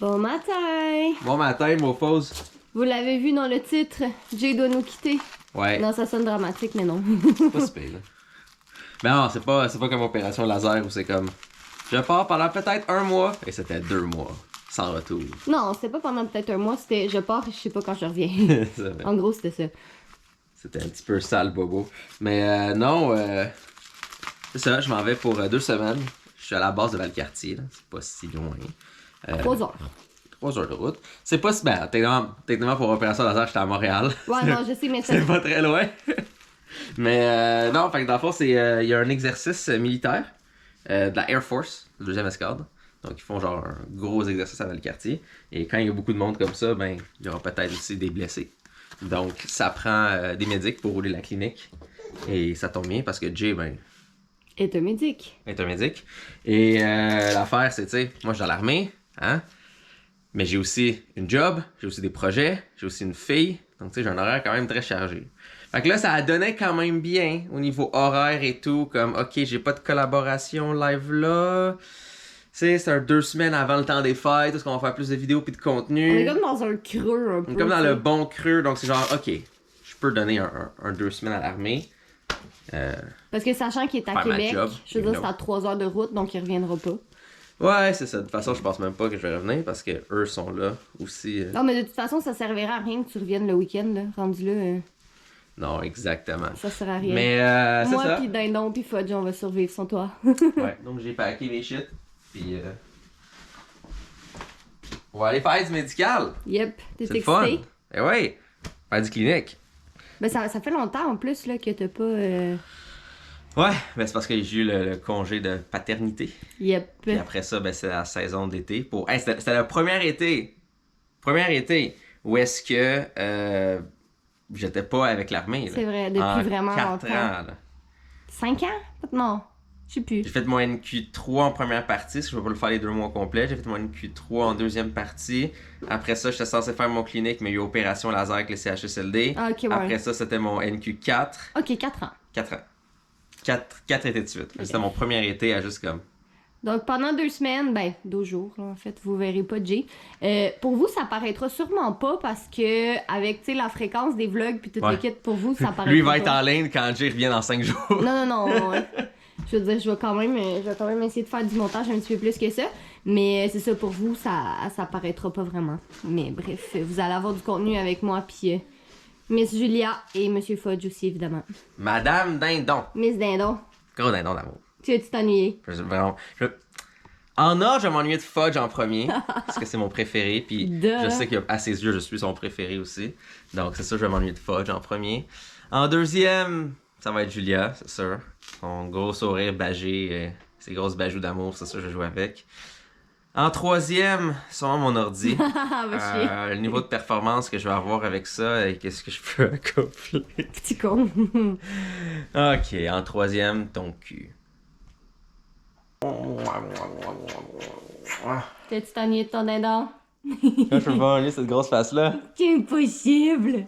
Bon matin! Bon matin, Morphose. Vous l'avez vu dans le titre, Jay doit nous quitter. Ouais. Non, ça sonne dramatique, mais non. Pas si pire, là. Mais non, c'est pas comme Opération Laser où c'est comme... Je pars pendant peut-être 1 mois. Et c'était 2 mois. Sans retour. Non, c'était pas pendant peut-être 1 mois, c'était je pars et je sais pas quand je reviens. En gros, c'était ça. C'était un petit peu sale, bobo. Mais non, c'est ça, je m'en vais pour 2 semaines. Je suis à la base de Valcartier, là. C'est pas si loin. 3 heures. 3 heures de route. C'est pas si... Ben, techniquement pour Opération Laser, j'étais à Montréal. Ouais, non, je sais, mais ça... C'est pas très loin. Mais non, fait que dans le fond, c'est il y a un exercice militaire de la Air Force, le 2e escadre. Donc ils font genre un gros exercice à Valcartier. Et quand il y a beaucoup de monde comme ça, ben il y aura peut-être aussi des blessés. Donc ça prend des médics pour rouler la clinique. Et ça tombe bien parce que Jay, ben... est un médic. Est un médic. Et l'affaire, c'est, tu sais, moi je suis dans l'armée, hein? Mais j'ai aussi une job, j'ai aussi des projets, j'ai aussi une fille. Donc, tu sais, j'ai un horaire quand même très chargé. Fait que là, ça donnait quand même bien au niveau horaire et tout. Comme, OK, j'ai pas de collaboration live là. Tu sais, c'est 2 semaines avant le temps des fêtes. Est-ce qu'on va faire plus de vidéos puis de contenu? On est comme dans un creux un peu. On est comme dans le bon creux. Donc, c'est genre, OK, je peux donner un 2 semaines à l'armée. Parce que sachant qu'il est à Québec, je veux dire, c'est à 3 heures de route, donc il reviendra pas. Ouais, c'est ça. De toute façon, je pense même pas que je vais revenir parce que eux sont là aussi. Non, mais de toute façon, ça servira à rien que tu reviennes le week-end, là. Rendu là. Non, exactement. Ça sert à rien. Mais c'est ça. Moi, pis Dindon, pis Fudge, on va survivre sans toi. Ouais, donc j'ai packé mes shit. Puis on va aller faire du médical. Yep, t'es C'est excité? fun. Eh ouais, faire du clinique. Ben, ça fait longtemps en plus, là, que t'as pas. Ouais, ben c'est parce que j'ai eu le congé de paternité. Yep. Puis après ça, ben c'est la saison d'été. Pour... Hey, c'était le premier été. Premier été où est-ce que j'étais pas avec l'armée. C'est vrai, depuis vraiment 4 longtemps. ans. Là. 5 ans? Non, je sais plus. J'ai fait mon NQ3 en première partie, parce que je vais pas le faire les 2 mois complets. J'ai fait mon NQ3 en 2e partie. Après ça, j'étais censé faire mon clinique, mais il y a eu opération laser avec le CHSLD. Ah, ok, ouais. Après ça, c'était mon NQ4. Ok, 4 ans. 4 ans. 4 étés de suite. Okay. C'était mon premier été à juste comme... Donc pendant 2 semaines, ben 2 jours là, en fait, vous verrez pas Jay. Pour vous, ça paraîtra sûrement pas parce que avec tu sais la fréquence des vlogs puis toute l'équipe, pour vous, ça paraîtra Lui, il va être pas. en ligne quand Jay revient dans 5 jours. Non. Je veux dire, je vais quand même essayer de faire du montage un petit peu plus que ça. Mais c'est ça, pour vous, ça paraîtra pas vraiment. Mais bref, vous allez avoir du contenu avec moi puis Miss Julia et Monsieur Fudge aussi, évidemment. Madame Dindon. Miss Dindon. Gros dindon d'amour. Tu vas-tu t'ennuyer? En âge, je vais m'ennuyer de Fudge en premier, parce que c'est mon préféré, puis je sais qu'à ses yeux, je suis son préféré aussi. Donc c'est ça, je vais m'ennuyer de Fudge en premier. En 2e, ça va être Julia, c'est sûr. Son gros sourire bagé, ses grosses bajoux d'amour, c'est ça, je joue avec. En 3e, sûrement mon ordi. Le niveau de performance que je vais avoir avec ça et qu'est-ce que je peux accomplir. Petit con. Ok, en 3e, ton cul. T'as-tu t'ennuyer de ton dindon? Quand je peux pas enlever cette grosse face-là. C'est impossible!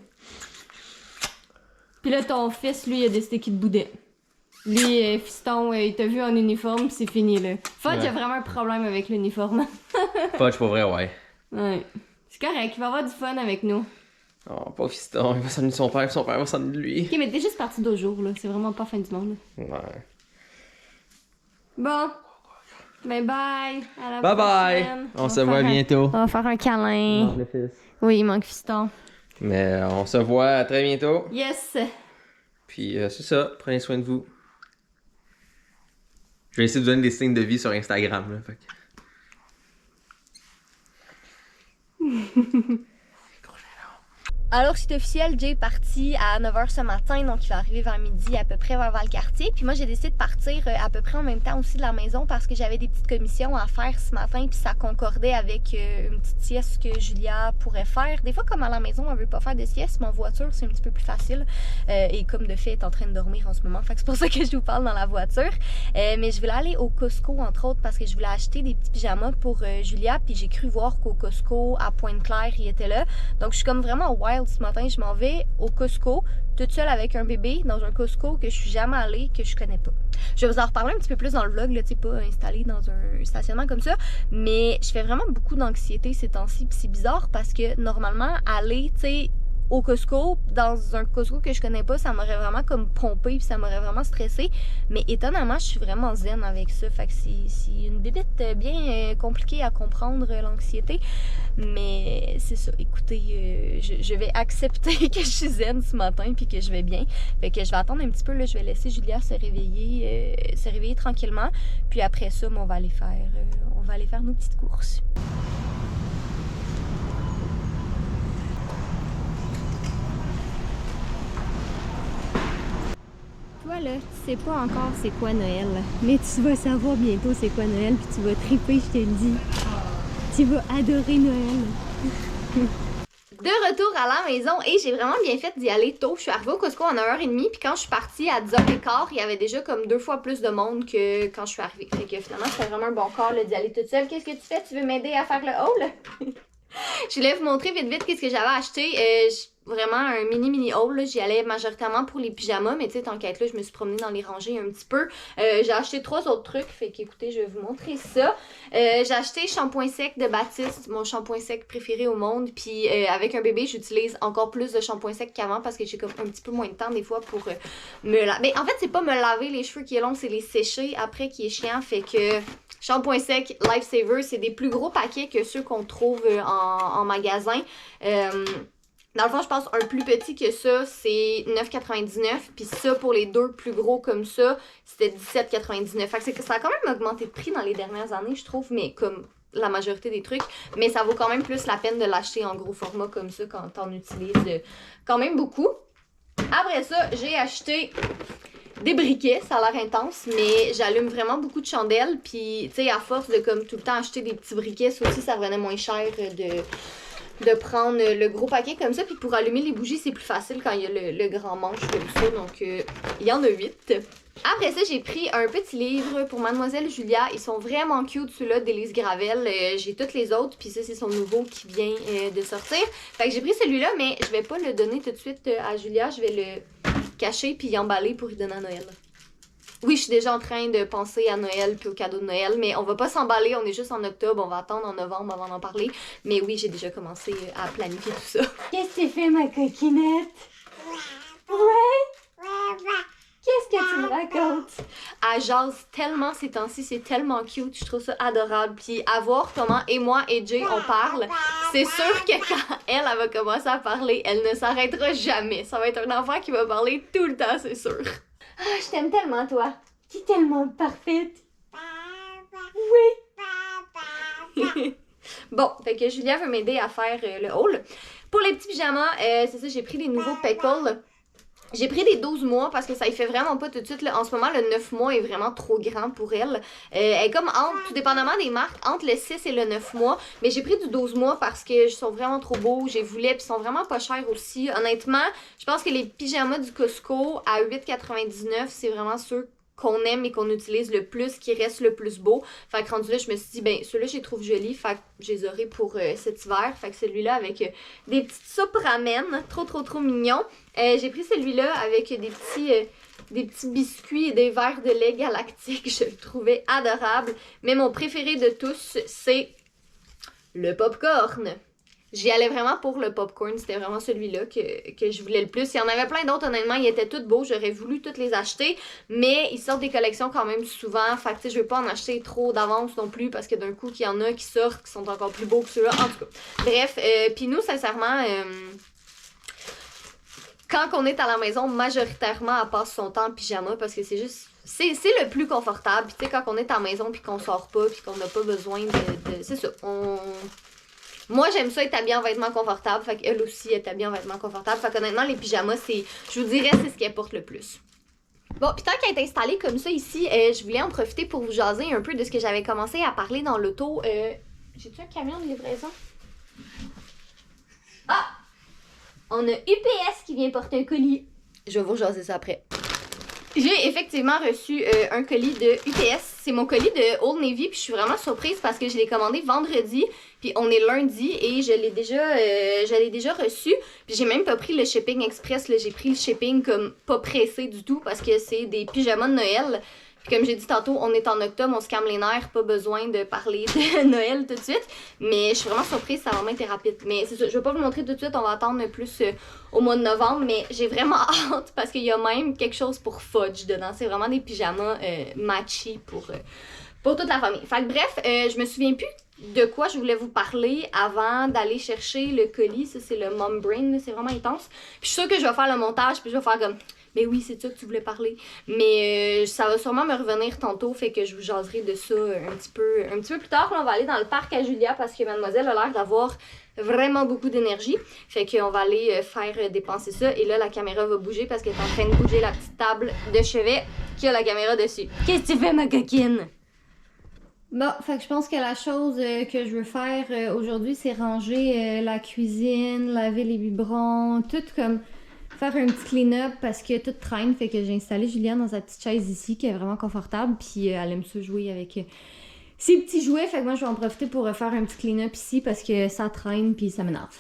Pis là, ton fils, lui, il a décidé qu'il te boudait. Lui, fiston, il t'a vu en uniforme, pis c'est fini, là. Fudge a vraiment un problème avec l'uniforme. Fudge, pour vrai, ouais. Ouais. C'est correct, il va avoir du fun avec nous. Oh, pas fiston, il va s'ennuyer de son père va s'ennuyer de lui. Ok, mais t'es juste parti 2 jours, là. C'est vraiment pas fin du monde, là. Ouais. Bon. Ben bye. À la bye prochaine. bye. On se voit bientôt. On va faire un câlin. Le fils. Oui, il manque fiston. Mais on se voit très bientôt. Yes. Puis c'est ça, prenez soin de vous. Je vais essayer de vous donner des signes de vie sur Instagram. Là, fait que... Alors, c'est officiel, Jay est parti à 9h ce matin, donc il va arriver vers midi à peu près vers Valcartier. Puis moi, j'ai décidé de partir à peu près en même temps aussi de la maison parce que j'avais des petites commissions à faire ce matin, puis ça concordait avec une petite sieste que Julia pourrait faire. Des fois, comme à la maison, elle veut pas faire de sieste, mais en voiture, c'est un petit peu plus facile. Et comme de fait, elle est en train de dormir en ce moment, fait que c'est pour ça que je vous parle dans la voiture. Mais je voulais aller au Costco, entre autres, parce que je voulais acheter des petits pyjamas pour Julia, puis j'ai cru voir qu'au Costco, à Pointe-Claire, il était là. Donc, je suis comme vraiment wild dit ce matin, je m'en vais au Costco, toute seule avec un bébé, dans un Costco que je suis jamais allée, que je connais pas. Je vais vous en reparler un petit peu plus dans le vlog, là, tu sais, pas installé dans un stationnement comme ça, mais je fais vraiment beaucoup d'anxiété ces temps-ci, puis c'est bizarre parce que normalement, aller, tu sais, au Costco, dans un Costco que je connais pas, ça m'aurait vraiment comme pompé puis ça m'aurait vraiment stressé. Mais étonnamment, je suis vraiment zen avec ça. Fait que c'est une bébête bien compliquée à comprendre, l'anxiété. Mais c'est ça. Écoutez, je vais accepter que je suis zen ce matin puis que je vais bien. Fait que je vais attendre un petit peu. Là, je vais laisser Julia se réveiller tranquillement. Puis après ça, on va aller faire nos petites courses. Toi là, tu sais pas encore c'est quoi Noël, mais tu vas savoir bientôt c'est quoi Noël, puis tu vas triper, je te le dis. Tu vas adorer Noël. De retour à la maison et j'ai vraiment bien fait d'y aller tôt. Je suis arrivée au Costco en 1h30, puis quand je suis partie à 10h15, il y avait déjà comme 2 fois plus de monde que quand je suis arrivée. Fait que finalement, c'était vraiment un bon call d'y aller toute seule. Qu'est-ce que tu fais? Tu veux m'aider à faire le haul? Je voulais vous montrer vite qu'est-ce que j'avais acheté. Vraiment un mini haul. J'y allais majoritairement pour les pyjamas, mais tu sais, tant qu'être là, je me suis promenée dans les rangées un petit peu. J'ai acheté 3 autres trucs, fait qu'écoutez, je vais vous montrer ça. J'ai acheté shampoing sec de Baptiste, mon shampoing sec préféré au monde. Puis avec un bébé, j'utilise encore plus de shampoing sec qu'avant parce que j'ai comme un petit peu moins de temps des fois pour me laver. Mais en fait, c'est pas me laver les cheveux qui est long, c'est les sécher après qui est chiant. Fait que shampoing sec Lifesaver, c'est des plus gros paquets que ceux qu'on trouve en magasin. Dans le fond, je pense un plus petit que ça, c'est 9,99$. Puis ça, pour les 2 plus gros comme ça, c'était 17,99$. Fait que ça a quand même augmenté de prix dans les dernières années, je trouve, mais comme la majorité des trucs. Mais ça vaut quand même plus la peine de l'acheter en gros format comme ça quand t'en utilises quand même beaucoup. Après ça, j'ai acheté des briquets, ça a l'air intense, mais j'allume vraiment beaucoup de chandelles. Puis, tu sais, à force de comme tout le temps acheter des petits briquets, ça aussi, ça revenait moins cher de prendre le gros paquet comme ça. Puis pour allumer les bougies, c'est plus facile quand il y a le grand manche comme ça. Donc, il y en a 8. Après ça, j'ai pris un petit livre pour Mademoiselle Julia. Ils sont vraiment cute, ceux-là d'Élise Gravel. J'ai toutes les autres, puis ça, c'est son nouveau qui vient de sortir. Fait que j'ai pris celui-là, mais je vais pas le donner tout de suite à Julia. Je vais le cacher puis emballer pour lui donner à Noël. Oui, je suis déjà en train de penser à Noël puis au cadeau de Noël, mais on va pas s'emballer, on est juste en octobre, on va attendre en novembre avant d'en parler. Mais oui, j'ai déjà commencé à planifier tout ça. Qu'est-ce que tu fais, ma coquinette? Ouais? Qu'est-ce que tu me racontes? Elle jase tellement ces temps-ci, c'est tellement cute, je trouve ça adorable. Puis à voir comment moi et Jay on parle, c'est sûr que quand elle va commencer à parler, elle ne s'arrêtera jamais. Ça va être un enfant qui va parler tout le temps, c'est sûr. Ah, je t'aime tellement, toi. Tu es tellement parfaite. Oui. Bon, fait que Julia veut m'aider à faire le haul. Pour les petits pyjamas, c'est ça, j'ai pris des nouveaux Peckle. J'ai pris des 12 mois parce que ça y fait vraiment pas tout de suite. Là. En ce moment, le 9 mois est vraiment trop grand pour elle. Elle est comme tout dépendamment des marques, entre le 6 et le 9 mois. Mais j'ai pris du 12 mois parce que ils sont vraiment trop beaux. J'ai voulu, puis ils sont vraiment pas chers aussi. Honnêtement, je pense que les pyjamas du Costco à 8,99$, c'est vraiment ceux qu'on aime et qu'on utilise le plus, qui reste le plus beau. Fait que rendu là, je me suis dit, ben, ceux-là, je les trouve jolis. Fait que je les aurai pour cet hiver. Fait que celui-là avec des petites soupes ramen. Trop mignon. J'ai pris celui-là avec des petits biscuits et des verres de lait galactique. Je le trouvais adorable. Mais mon préféré de tous, c'est le popcorn. J'y allais vraiment pour le popcorn, c'était vraiment celui-là que je voulais le plus. Il y en avait plein d'autres, honnêtement, ils étaient tous beaux, j'aurais voulu toutes les acheter, mais ils sortent des collections quand même souvent, fait que tu sais, je veux pas en acheter trop d'avance non plus, parce que d'un coup, qu'il y en a qui sortent, qui sont encore plus beaux que ceux-là, en tout cas. Bref, puis nous, sincèrement, quand on est à la maison, majoritairement, elle passe son temps en pyjama, parce que c'est juste... C'est le plus confortable, puis tu sais, quand on est à la maison, puis qu'on sort pas, puis qu'on n'a pas besoin de... C'est ça, Moi, j'aime ça être habillée en vêtements confortables. Fait qu'elle aussi est habillée en vêtements confortables. Fait qu'honnêtement, les pyjamas, je vous dirais, c'est ce qu'elle porte le plus. Bon, puis tant qu'elle est installée comme ça ici, je voulais en profiter pour vous jaser un peu de ce que j'avais commencé à parler dans l'auto. J'ai-tu un camion de livraison? Ah! On a UPS qui vient porter un colis. Je vais vous jaser ça après. J'ai effectivement reçu un colis de UPS. C'est mon colis de Old Navy, puis je suis vraiment surprise parce que je l'ai commandé vendredi, puis on est lundi et je l'ai déjà reçu. Puis j'ai même pas pris le shipping express, là, j'ai pris le shipping comme pas pressé du tout parce que c'est des pyjamas de Noël. Puis comme j'ai dit tantôt, on est en octobre, on se calme les nerfs, pas besoin de parler de Noël tout de suite. Mais je suis vraiment surprise, ça a vraiment été rapide. Mais c'est ça, je vais pas vous montrer tout de suite, on va attendre plus au mois de novembre. Mais j'ai vraiment hâte parce qu'il y a même quelque chose pour Fudge dedans. C'est vraiment des pyjamas matchy pour toute la famille. Fait que bref, je me souviens plus de quoi je voulais vous parler avant d'aller chercher le colis. Ça, c'est le Mom Brain, c'est vraiment intense. Puis je suis sûre que je vais faire le montage, puis je vais faire comme... Mais oui, c'est ça que tu voulais parler. Mais ça va sûrement me revenir tantôt, fait que je vous jaserai de ça un petit peu plus tard. Là, on va aller dans le parc à Julia parce que mademoiselle a l'air d'avoir vraiment beaucoup d'énergie. Fait qu'on va aller faire dépenser ça. Et là, la caméra va bouger parce qu'elle est en train de bouger la petite table de chevet qui a la caméra dessus. Qu'est-ce que tu fais, ma coquine? Bon, fait que je pense que la chose que je veux faire aujourd'hui, c'est ranger la cuisine, laver les biberons, tout comme... faire un petit clean-up parce que tout traîne, fait que j'ai installé Juliane dans sa petite chaise ici qui est vraiment confortable, puis elle aime ça jouer avec ses petits jouets, fait que moi je vais en profiter pour faire un petit clean-up ici parce que ça traîne puis ça m'énerve.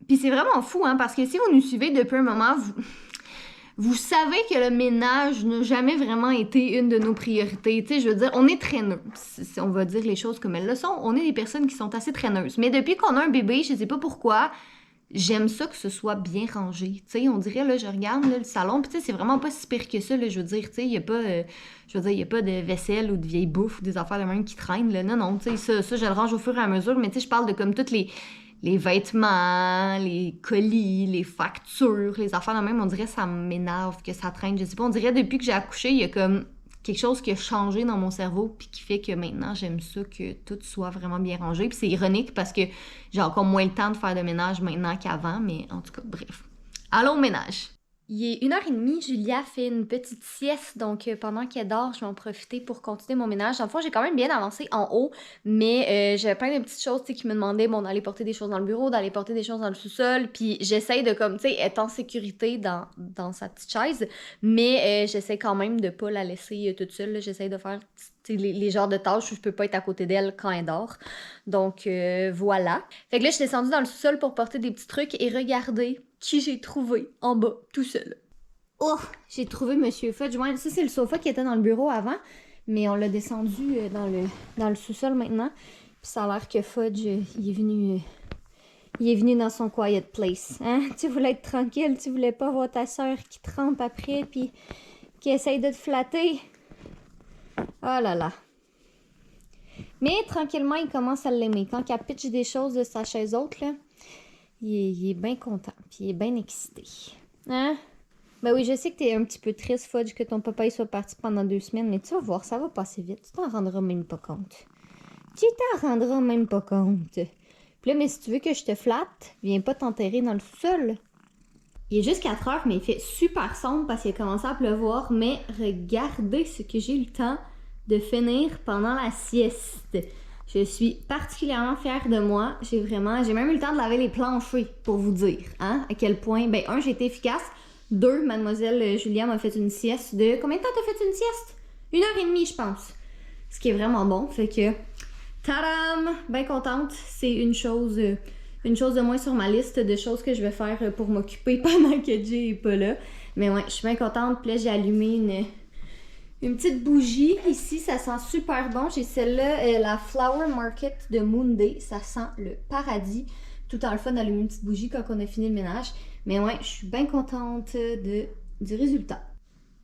Puis c'est vraiment fou, hein, parce que si vous nous suivez depuis un moment, vous savez que le ménage n'a jamais vraiment été une de nos priorités. Tu sais, je veux dire, on est traîneux. Si on va dire les choses comme elles le sont, on est des personnes qui sont assez traîneuses. Mais depuis qu'on a un bébé, je sais pas pourquoi... J'aime ça que ce soit bien rangé. Tu sais, on dirait, là, je regarde là, le salon, puis tu sais, c'est vraiment pas si pire que ça, là, je veux dire, tu sais, il y a pas, y a pas de vaisselle ou de vieille bouffe ou des affaires de même qui traînent, là. Non, tu sais, ça, je le range au fur et à mesure, mais tu sais, je parle de comme toutes les vêtements, les colis, les factures, les affaires de même, on dirait ça m'énerve que ça traîne, je sais pas, on dirait depuis que j'ai accouché, il y a comme quelque chose qui a changé dans mon cerveau puis qui fait que maintenant j'aime ça que tout soit vraiment bien rangé. Puis c'est ironique parce que j'ai encore moins le temps de faire de ménage maintenant qu'avant, mais en tout cas, bref. Allons au ménage. Il est 1h30, Julia fait une petite sieste, donc pendant qu'elle dort, je vais en profiter pour continuer mon ménage. Dans le fond, j'ai quand même bien avancé en haut, mais j'avais plein de petites choses qui me demandaient d'aller porter des choses dans le bureau, d'aller porter des choses dans le sous-sol, puis j'essaye de, comme, tu sais, être en sécurité dans sa petite chaise, mais j'essaie quand même de pas la laisser toute seule. J'essaie de faire les genres de tâches où je peux pas être à côté d'elle quand elle dort. Donc, voilà. Fait que là, je suis descendue dans le sous-sol pour porter des petits trucs et regardez qui j'ai trouvé en bas, tout seul. Oh, j'ai trouvé Monsieur Fudge. Ouais, ça, c'est le sofa qui était dans le bureau avant, mais on l'a descendu dans le sous-sol maintenant. Puis ça a l'air que Fudge, il est venu dans son quiet place. Hein? Tu voulais être tranquille, tu voulais pas voir ta soeur qui trempe après, puis qui essaye de te flatter. Oh là là. Mais tranquillement, il commence à l'aimer. Quand il pitch des choses de sa chaise haute, là, il est bien content, puis il est bien excité. Hein? Ben oui, je sais que t'es un petit peu triste, Fudge, que ton papa il soit parti pendant 2 semaines, mais tu vas voir, ça va passer vite. Tu t'en rendras même pas compte. Tu t'en rendras même pas compte. Puis là, mais si tu veux que je te flatte, viens pas t'enterrer dans le sous-sol. Il est juste 4 heures, mais il fait super sombre parce qu'il a commencé à pleuvoir. Mais regardez ce que j'ai eu le temps de finir pendant la sieste. Je suis particulièrement fière de moi. J'ai même eu le temps de laver les planchers, pour vous dire, hein, à quel point, ben, 1, j'ai été efficace. 2, mademoiselle Julia m'a fait une sieste de... Combien de temps t'as fait une sieste? 1h30, je pense. Ce qui est vraiment bon, fait que... Tadam! Bien contente. C'est une chose de moins sur ma liste de choses que je vais faire pour m'occuper pendant que Jay est pas là. Mais ouais, je suis bien contente. Puis là, j'ai allumé une petite bougie. Ici, ça sent super bon. J'ai celle-là, la Flower Market de Moonday. Ça sent le paradis. Tout en le fun d'allumer une petite bougie quand on a fini le ménage. Mais ouais, je suis bien contente du résultat.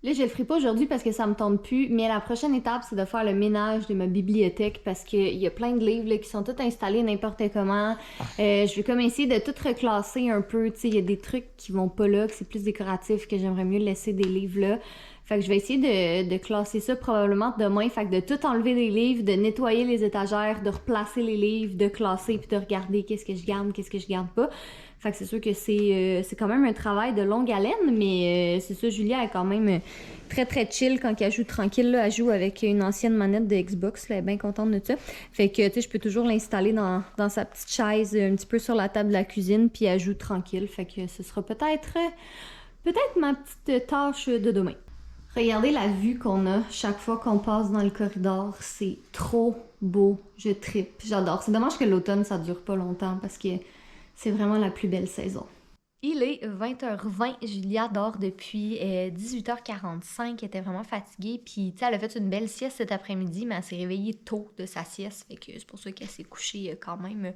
Là, je le ferai pas aujourd'hui parce que ça me tente plus, mais la prochaine étape, c'est de faire le ménage de ma bibliothèque parce qu'il y a plein de livres là, qui sont tous installés n'importe comment. Je vais comme essayer de tout reclasser un peu. Tu sais, il y a des trucs qui vont pas là, que c'est plus décoratif, que j'aimerais mieux laisser des livres là. Fait que je vais essayer de classer ça probablement demain. Fait que de tout enlever des livres, de nettoyer les étagères, de replacer les livres, de classer puis de regarder qu'est-ce que je garde pas. Fait que c'est sûr que c'est quand même un travail de longue haleine, mais c'est ça, Julia est quand même très très chill quand elle joue tranquille. Là, elle joue avec une ancienne manette de Xbox, là, elle est bien contente de ça. Fait que, tu sais, je peux toujours l'installer dans sa petite chaise un petit peu sur la table de la cuisine, puis elle joue tranquille. Fait que ce sera peut-être ma petite tâche de demain. Regardez la vue qu'on a chaque fois qu'on passe dans le corridor, c'est trop beau, je trippe, j'adore. C'est dommage que l'automne ça dure pas longtemps parce que c'est vraiment la plus belle saison. Il est 20h20, Julia dort depuis 18h45, elle était vraiment fatiguée, puis tu sais, elle a fait une belle sieste cet après-midi, mais elle s'est réveillée tôt de sa sieste, fait que c'est pour ça qu'elle s'est couchée quand même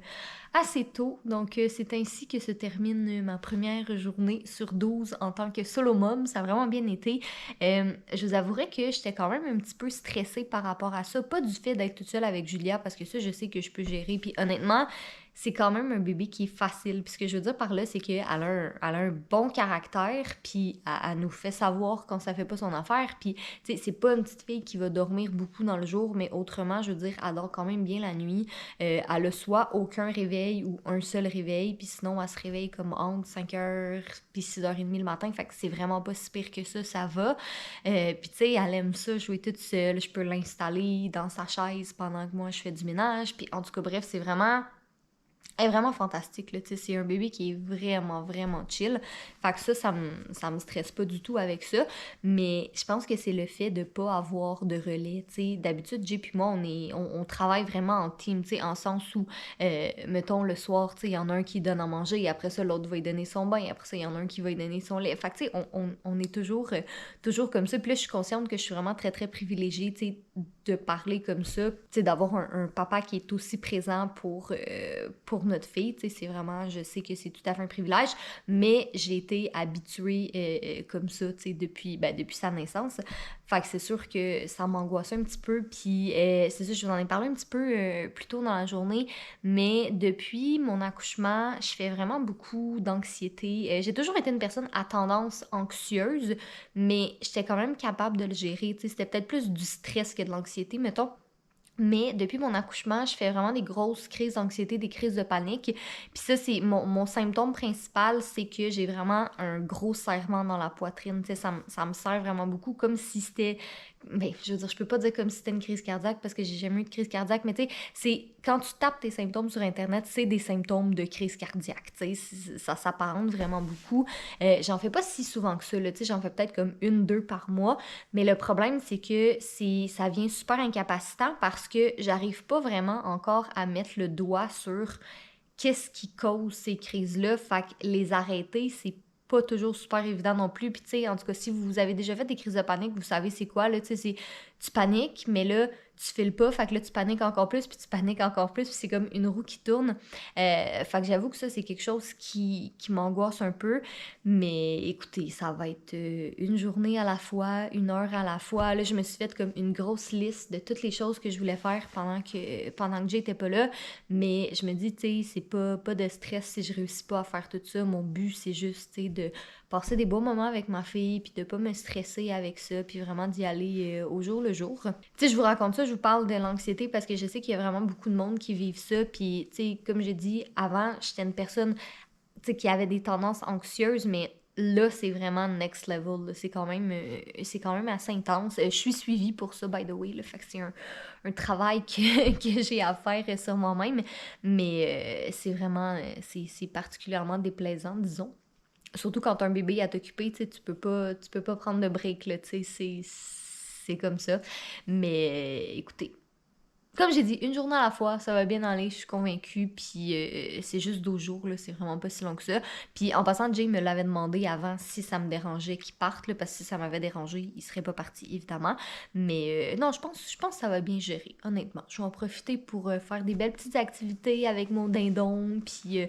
assez tôt. Donc c'est ainsi que se termine ma première journée sur 12 en tant que solo mom, ça a vraiment bien été. Je vous avouerai que j'étais quand même un petit peu stressée par rapport à ça, pas du fait d'être toute seule avec Julia, parce que ça je sais que je peux gérer, puis honnêtement, c'est quand même un bébé qui est facile. Puis ce que je veux dire par là, c'est qu'elle a un bon caractère, puis elle nous fait savoir quand ça fait pas son affaire. Puis, tu sais, c'est pas une petite fille qui va dormir beaucoup dans le jour, mais autrement, je veux dire, elle dort quand même bien la nuit. Elle a soit aucun réveil ou un seul réveil, puis sinon, elle se réveille comme entre 5h puis 6h30 le matin. Fait que c'est vraiment pas si pire que ça va. Puis, tu sais, elle aime ça, jouer toute seule. Je peux l'installer dans sa chaise pendant que moi, je fais du ménage. Puis, en tout cas, bref, c'est vraiment... Elle est vraiment fantastique, là, tu sais, c'est un bébé qui est vraiment, vraiment chill. Fait que ça me stresse pas du tout avec ça, mais je pense que c'est le fait de pas avoir de relais, tu sais. D'habitude, Jay puis moi, on travaille vraiment en team, tu sais, en sens où, mettons, le soir, tu sais, il y en a un qui donne à manger, et après ça, l'autre va lui donner son bain, après ça, il y en a un qui va lui donner son lait. Fait que, tu sais, on est toujours comme ça. Puis là, je suis consciente que je suis vraiment très, très privilégiée, tu sais, de parler comme ça, tu sais, d'avoir un papa qui est aussi présent pour notre fille, tu sais, c'est vraiment, je sais que c'est tout à fait un privilège, mais j'ai été habituée comme ça, tu sais, depuis sa naissance. Fait que c'est sûr que ça m'angoissait un petit peu, puis c'est ça, je vous en ai parlé un petit peu plus tôt dans la journée, mais depuis mon accouchement, je fais vraiment beaucoup d'anxiété. J'ai toujours été une personne à tendance anxieuse, mais j'étais quand même capable de le gérer, tu sais, c'était peut-être plus du stress que de l'anxiété, mettons. Mais depuis mon accouchement, je fais vraiment des grosses crises d'anxiété, des crises de panique. Puis ça, c'est mon symptôme principal, c'est que j'ai vraiment un gros serrement dans la poitrine. Tu sais, ça me serre vraiment beaucoup, comme si c'était... Ben, je veux dire, je peux pas dire comme si c'était une crise cardiaque parce que j'ai jamais eu de crise cardiaque, mais tu sais, c'est quand tu tapes tes symptômes sur Internet, c'est des symptômes de crise cardiaque. Tu sais, ça s'apparente vraiment beaucoup. J'en fais pas si souvent que ça, là. Tu sais, j'en fais peut-être comme 1-2 par mois. Mais le problème, c'est que ça vient super incapacitant parce que j'arrive pas vraiment encore à mettre le doigt sur qu'est-ce qui cause ces crises-là. Fait que les arrêter, c'est pas toujours super évident non plus. Puis tu sais, en tout cas, si vous avez déjà fait des crises de panique, vous savez c'est quoi, là, tu sais, tu paniques, mais là, tu files pas, fait que là, tu paniques encore plus, puis tu paniques encore plus, puis c'est comme une roue qui tourne. Fait que j'avoue que ça, c'est quelque chose qui m'angoisse un peu, mais écoutez, ça va être une journée à la fois, 1 heure à la fois. Là, je me suis fait comme une grosse liste de toutes les choses que je voulais faire pendant que Jay était pas là, mais je me dis, tu sais, c'est pas de stress si je réussis pas à faire tout ça. Mon but, c'est juste, tu sais, de passer des bons moments avec ma fille, puis de pas me stresser avec ça, puis vraiment d'y aller au jour le jour. Tu sais, je vous raconte ça, je vous parle de l'anxiété parce que je sais qu'il y a vraiment beaucoup de monde qui vivent ça, puis tu sais, comme j'ai dit avant, j'étais une personne, tu sais, qui avait des tendances anxieuses, mais là, c'est vraiment next level, là. C'est quand même assez intense. Je suis suivie pour ça, by the way, là, fait que c'est un travail que j'ai à faire sur moi-même, mais c'est vraiment, c'est particulièrement déplaisant, disons. Surtout quand t'as un bébé à t'occuper, tu sais, tu peux pas prendre de break, là, tu sais, c'est comme ça. Mais écoutez, comme j'ai dit, une journée à la fois, ça va bien aller, je suis convaincue, puis c'est juste 12 jours, là, c'est vraiment pas si long que ça. Puis en passant, Jay me l'avait demandé avant si ça me dérangeait qu'il parte, là, parce que si ça m'avait dérangé, il serait pas parti, évidemment. Mais non, je pense que ça va bien gérer, honnêtement. Je vais en profiter pour faire des belles petites activités avec mon dindon, puis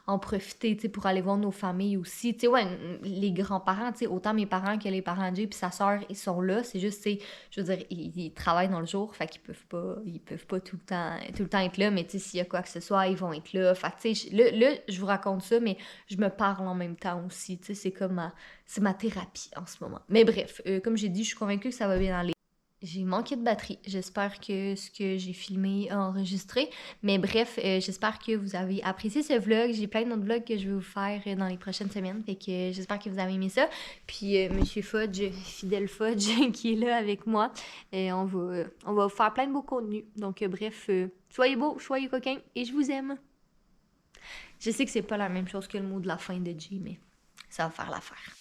en profiter, tu sais, pour aller voir nos familles aussi. Tu sais, ouais, les grands-parents, tu sais, autant mes parents que les parents de Jay puis sa sœur, ils sont là, c'est juste, tu sais, je veux dire, ils travaillent dans le jour, fait qu'ils peuvent pas tout le temps être là, mais tu sais, s'il y a quoi que ce soit, ils vont être là. Fait que, tu sais, là, je vous raconte ça, mais je me parle en même temps aussi, tu sais, c'est comme ma thérapie en ce moment. Mais bref, comme j'ai dit, je suis convaincue que ça va bien aller. J'ai manqué de batterie. J'espère que ce que j'ai filmé a enregistré. Mais bref, j'espère que vous avez apprécié ce vlog. J'ai plein d'autres vlogs que je vais vous faire dans les prochaines semaines. Fait que j'espère que vous avez aimé ça. Puis Monsieur Fudge, fidèle Fudge, qui est là avec moi. On va vous faire plein de beaux contenus. Donc bref, soyez beaux, soyez coquins et je vous aime. Je sais que c'est pas la même chose que le mot de la fin de Jay, mais ça va faire l'affaire.